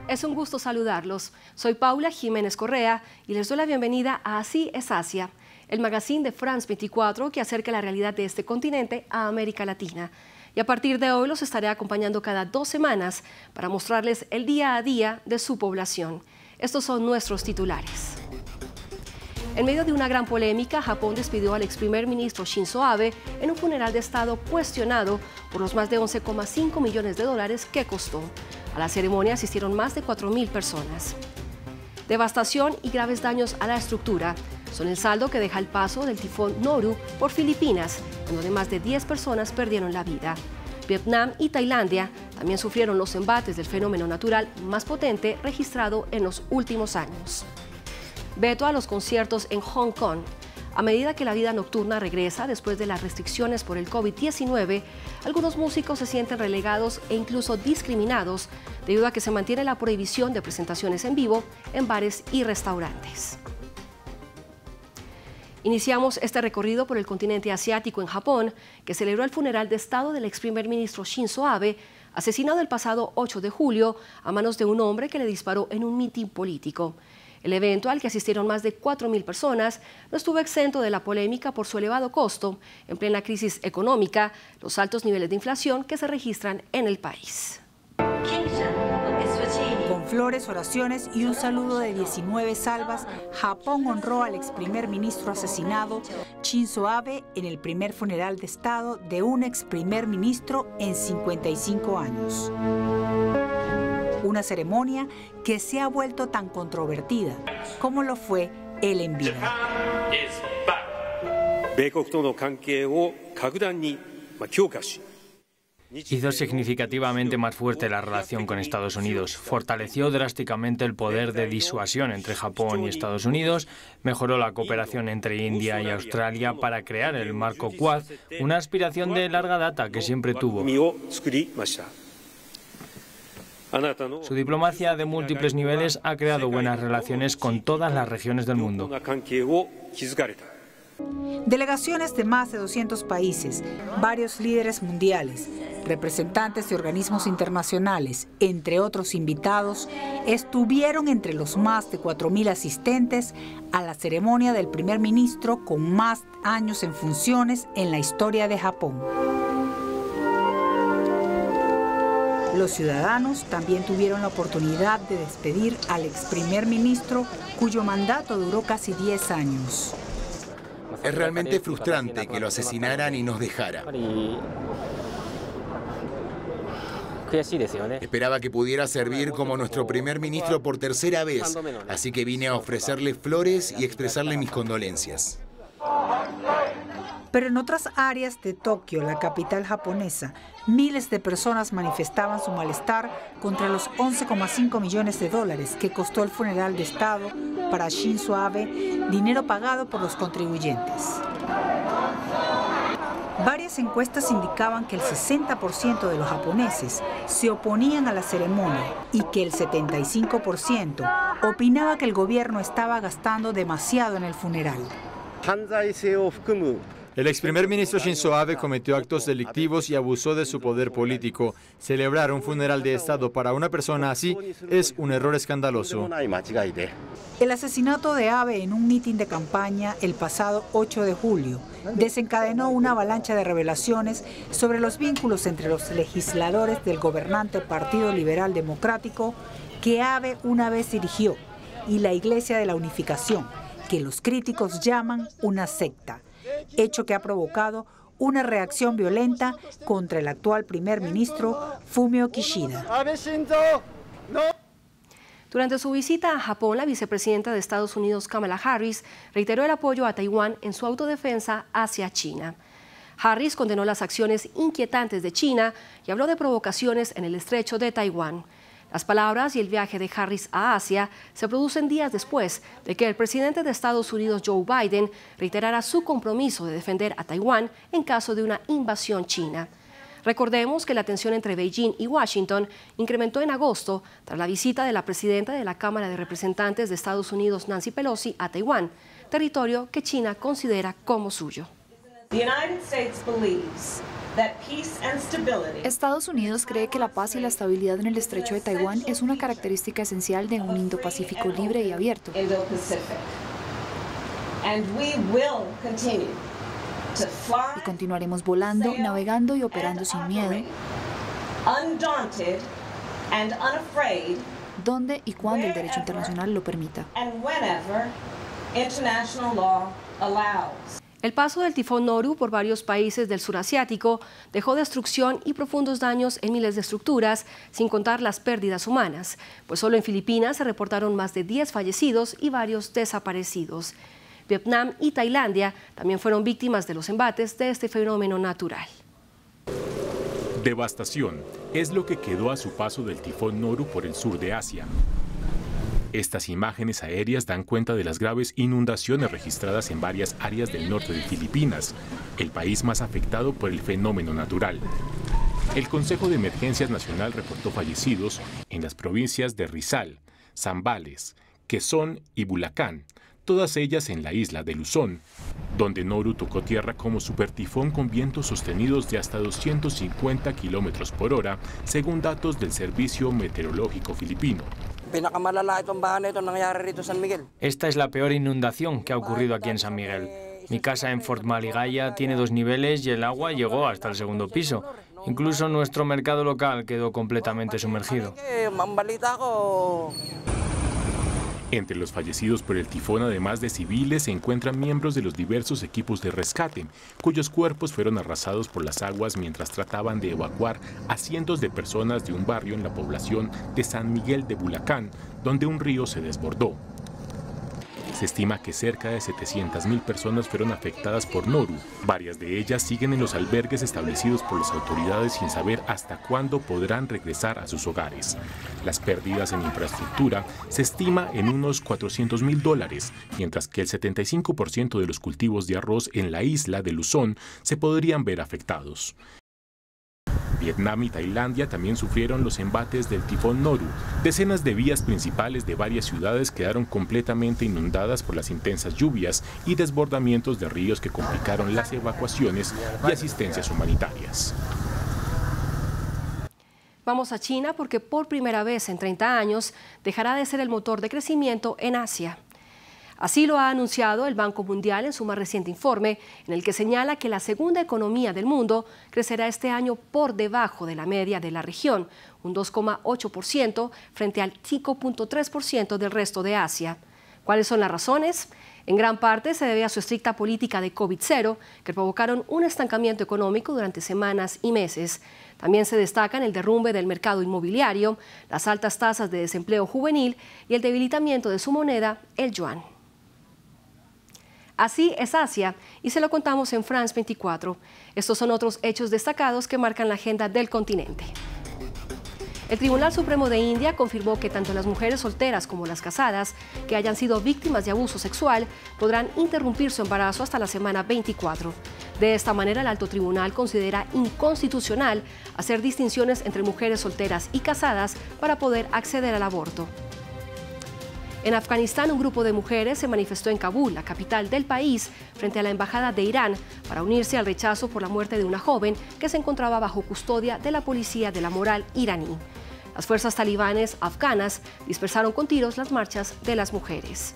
Es un gusto saludarlos. Soy Paula Jiménez Correa y les doy la bienvenida a Así es Asia, el magazine de France 24 que acerca la realidad de este continente a América Latina. Y a partir de hoy los estaré acompañando cada 2 semanas para mostrarles el día a día de su población. Estos son nuestros titulares. En medio de una gran polémica, Japón despidió al ex primer ministro Shinzo Abe en un funeral de Estado cuestionado por los más de 11,5 millones de dólares que costó. A la ceremonia asistieron más de 4.000 personas. Devastación y graves daños a la estructura son el saldo que deja el paso del tifón Noru por Filipinas, en donde más de 10 personas perdieron la vida. Vietnam y Tailandia también sufrieron los embates del fenómeno natural más potente registrado en los últimos años. Veto a los conciertos en Hong Kong. A medida que la vida nocturna regresa después de las restricciones por el COVID-19, algunos músicos se sienten relegados e incluso discriminados debido a que se mantiene la prohibición de presentaciones en vivo en bares y restaurantes. Iniciamos este recorrido por el continente asiático en Japón, que celebró el funeral de Estado del ex primer ministro Shinzo Abe, asesinado el pasado 8 de julio a manos de un hombre que le disparó en un mitin político. El evento, al que asistieron más de 4.000 personas, no estuvo exento de la polémica por su elevado costo, en plena crisis económica, los altos niveles de inflación que se registran en el país. Con flores, oraciones y un saludo de 19 salvas, Japón honró al ex primer ministro asesinado, Shinzo Abe, en el primer funeral de Estado de un ex primer ministro en 55 años. Una ceremonia que se ha vuelto tan controvertida como lo fue él en vida. Hizo significativamente más fuerte la relación con Estados Unidos, fortaleció drásticamente el poder de disuasión entre Japón y Estados Unidos, mejoró la cooperación entre India y Australia para crear el marco Quad, una aspiración de larga data que siempre tuvo. Su diplomacia de múltiples niveles ha creado buenas relaciones con todas las regiones del mundo. Delegaciones de más de 200 países, varios líderes mundiales, representantes de organismos internacionales, entre otros invitados, estuvieron entre los más de 4.000 asistentes a la ceremonia del primer ministro con más años en funciones en la historia de Japón. Los ciudadanos también tuvieron la oportunidad de despedir al ex primer ministro, cuyo mandato duró casi 10 años. Es realmente frustrante que lo asesinaran y nos dejara. Esperaba que pudiera servir como nuestro primer ministro por tercera vez, así que vine a ofrecerle flores y expresarle mis condolencias. Pero en otras áreas de Tokio, la capital japonesa, miles de personas manifestaban su malestar contra los 11,5 millones de dólares que costó el funeral de Estado para Shinzo Abe, dinero pagado por los contribuyentes. Varias encuestas indicaban que el 60% de los japoneses se oponían a la ceremonia y que el 75% opinaba que el gobierno estaba gastando demasiado en el funeral. El ex primer ministro Shinzo Abe cometió actos delictivos y abusó de su poder político. Celebrar un funeral de Estado para una persona así es un error escandaloso. El asesinato de Abe en un mitin de campaña el pasado 8 de julio desencadenó una avalancha de revelaciones sobre los vínculos entre los legisladores del gobernante Partido Liberal Democrático que Abe una vez dirigió y la Iglesia de la Unificación, que los críticos llaman una secta, hecho que ha provocado una reacción violenta contra el actual primer ministro Fumio Kishida. Durante su visita a Japón, la vicepresidenta de Estados Unidos, Kamala Harris, reiteró el apoyo a Taiwán en su autodefensa hacia China. Harris condenó las acciones inquietantes de China y habló de provocaciones en el estrecho de Taiwán. Las palabras y el viaje de Harris a Asia se producen días después de que el presidente de Estados Unidos, Joe Biden, reiterara su compromiso de defender a Taiwán en caso de una invasión china. Recordemos que la tensión entre Beijing y Washington incrementó en agosto tras la visita de la presidenta de la Cámara de Representantes de Estados Unidos, Nancy Pelosi, a Taiwán, territorio que China considera como suyo. The United States believes Estados Unidos cree que la paz y la estabilidad en el estrecho de Taiwán es una característica esencial de un Indo-Pacífico libre y abierto. Y continuaremos volando, navegando y operando sin miedo, donde y cuando el derecho internacional lo permita. El paso del tifón Noru por varios países del surasiático dejó destrucción y profundos daños en miles de estructuras, sin contar las pérdidas humanas, pues solo en Filipinas se reportaron más de 10 fallecidos y varios desaparecidos. Vietnam y Tailandia también fueron víctimas de los embates de este fenómeno natural. Devastación es lo que quedó a su paso del tifón Noru por el sur de Asia. Estas imágenes aéreas dan cuenta de las graves inundaciones registradas en varias áreas del norte de Filipinas, el país más afectado por el fenómeno natural. El Consejo de Emergencias Nacional reportó fallecidos en las provincias de Rizal, Zambales, Quezón y Bulacan, todas ellas en la isla de Luzón, donde Noru tocó tierra como supertifón con vientos sostenidos de hasta 250 kilómetros por hora, según datos del Servicio Meteorológico Filipino. Esta es la peor inundación que ha ocurrido aquí en San Miguel. Mi casa en Fort Maligaya tiene 2 niveles y el agua llegó hasta el segundo piso. Incluso nuestro mercado local quedó completamente sumergido. Entre los fallecidos por el tifón, además de civiles, se encuentran miembros de los diversos equipos de rescate, cuyos cuerpos fueron arrasados por las aguas mientras trataban de evacuar a cientos de personas de un barrio en la población de San Miguel de Bulacan, donde un río se desbordó. Se estima que cerca de 700.000 personas fueron afectadas por Noru. Varias de ellas siguen en los albergues establecidos por las autoridades sin saber hasta cuándo podrán regresar a sus hogares. Las pérdidas en infraestructura se estima en unos $400.000, mientras que el 75% de los cultivos de arroz en la isla de Luzón se podrían ver afectados. Vietnam y Tailandia también sufrieron los embates del tifón Noru. Decenas de vías principales de varias ciudades quedaron completamente inundadas por las intensas lluvias y desbordamientos de ríos que complicaron las evacuaciones y asistencias humanitarias. Vamos a China porque por primera vez en 30 años dejará de ser el motor de crecimiento en Asia. Así lo ha anunciado el Banco Mundial en su más reciente informe, en el que señala que la segunda economía del mundo crecerá este año por debajo de la media de la región, un 2,8% frente al 5,3% del resto de Asia. ¿Cuáles son las razones? En gran parte se debe a su estricta política de COVID-0, que provocaron un estancamiento económico durante semanas y meses. También se destacan el derrumbe del mercado inmobiliario, las altas tasas de desempleo juvenil y el debilitamiento de su moneda, el yuan. Así es Asia, y se lo contamos en France 24. Estos son otros hechos destacados que marcan la agenda del continente. El Tribunal Supremo de India confirmó que tanto las mujeres solteras como las casadas que hayan sido víctimas de abuso sexual podrán interrumpir su embarazo hasta la semana 24. De esta manera, el Alto Tribunal considera inconstitucional hacer distinciones entre mujeres solteras y casadas para poder acceder al aborto. En Afganistán, un grupo de mujeres se manifestó en Kabul, la capital del país, frente a la embajada de Irán para unirse al rechazo por la muerte de una joven que se encontraba bajo custodia de la policía de la moral iraní. Las fuerzas talibanes afganas dispersaron con tiros las marchas de las mujeres.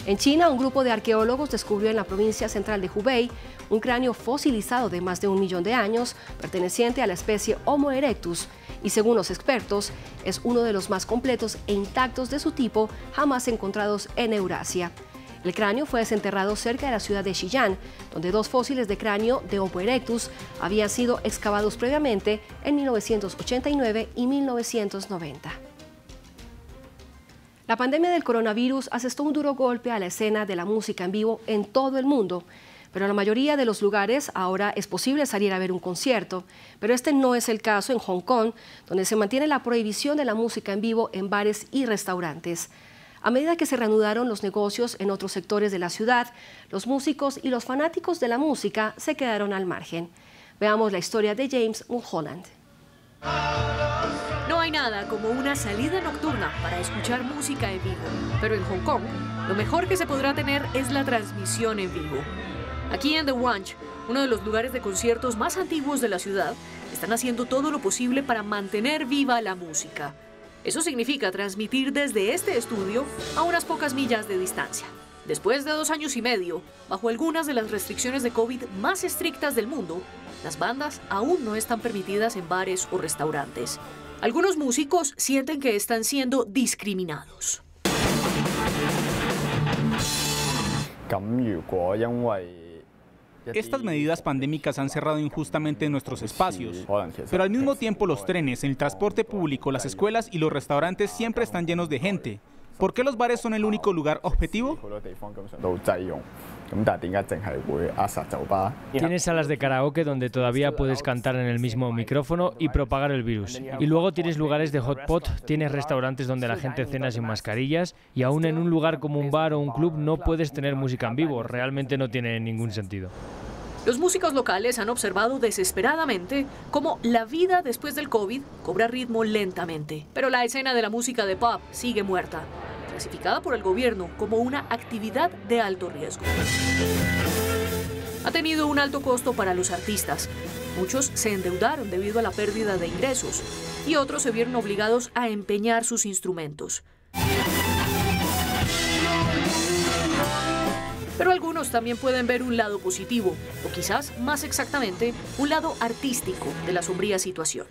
En China, un grupo de arqueólogos descubrió en la provincia central de Hubei un cráneo fosilizado de más de 1 millón de años, perteneciente a la especie Homo erectus, y según los expertos, es uno de los más completos e intactos de su tipo jamás encontrados en Eurasia. El cráneo fue desenterrado cerca de la ciudad de Xi'an, donde 2 fósiles de cráneo de Homo erectus habían sido excavados previamente en 1989 y 1990. La pandemia del coronavirus asestó un duro golpe a la escena de la música en vivo en todo el mundo, pero en la mayoría de los lugares ahora es posible salir a ver un concierto, pero este no es el caso en Hong Kong, donde se mantiene la prohibición de la música en vivo en bares y restaurantes. A medida que se reanudaron los negocios en otros sectores de la ciudad, los músicos y los fanáticos de la música se quedaron al margen. Veamos la historia de James Mulholland. No hay nada como una salida nocturna para escuchar música en vivo, pero en Hong Kong lo mejor que se podrá tener es la transmisión en vivo. Aquí en The Wanch, uno de los lugares de conciertos más antiguos de la ciudad, están haciendo todo lo posible para mantener viva la música. Eso significa transmitir desde este estudio a unas pocas millas de distancia. Después de 2 años y medio, bajo algunas de las restricciones de COVID más estrictas del mundo, las bandas aún no están permitidas en bares o restaurantes. Algunos músicos sienten que están siendo discriminados. Estas medidas pandémicas han cerrado injustamente nuestros espacios, pero al mismo tiempo los trenes, el transporte público, las escuelas y los restaurantes siempre están llenos de gente. ¿Por qué los bares son el único lugar objetivo? Tienes salas de karaoke donde todavía puedes cantar en el mismo micrófono y propagar el virus. Y luego tienes lugares de hot pot, tienes restaurantes donde la gente cena sin mascarillas y aún en un lugar como un bar o un club no puedes tener música en vivo. Realmente no tiene ningún sentido. Los músicos locales han observado desesperadamente cómo la vida después del COVID cobra ritmo lentamente. Pero la escena de la música de pop sigue muerta, clasificada por el gobierno como una actividad de alto riesgo. Ha tenido un alto costo para los artistas. Muchos se endeudaron debido a la pérdida de ingresos y otros se vieron obligados a empeñar sus instrumentos. Pero algunos también pueden ver un lado positivo, o quizás, más exactamente, un lado artístico de la sombría situación.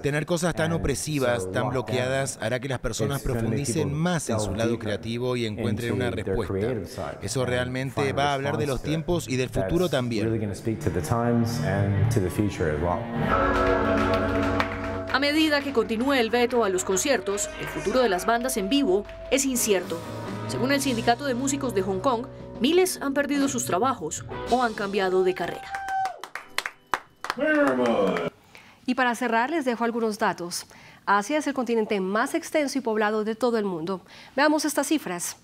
Tener cosas tan opresivas, tan bloqueadas, hará que las personas profundicen más en su lado creativo y encuentren una respuesta. Eso realmente va a hablar de los tiempos y del futuro también. A medida que continúe el veto a los conciertos, el futuro de las bandas en vivo es incierto. Según el Sindicato de Músicos de Hong Kong, miles han perdido sus trabajos o han cambiado de carrera. Y para cerrar, les dejo algunos datos. Asia es el continente más extenso y poblado de todo el mundo. Veamos estas cifras.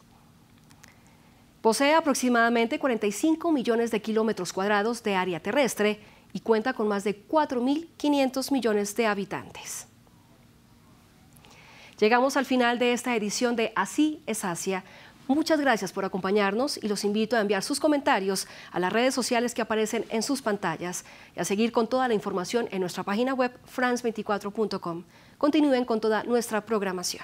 Posee aproximadamente 45 millones de kilómetros cuadrados de área terrestre y cuenta con más de 4.500 millones de habitantes. Llegamos al final de esta edición de Así es Asia. Muchas gracias por acompañarnos y los invito a enviar sus comentarios a las redes sociales que aparecen en sus pantallas y a seguir con toda la información en nuestra página web france24.com. Continúen con toda nuestra programación.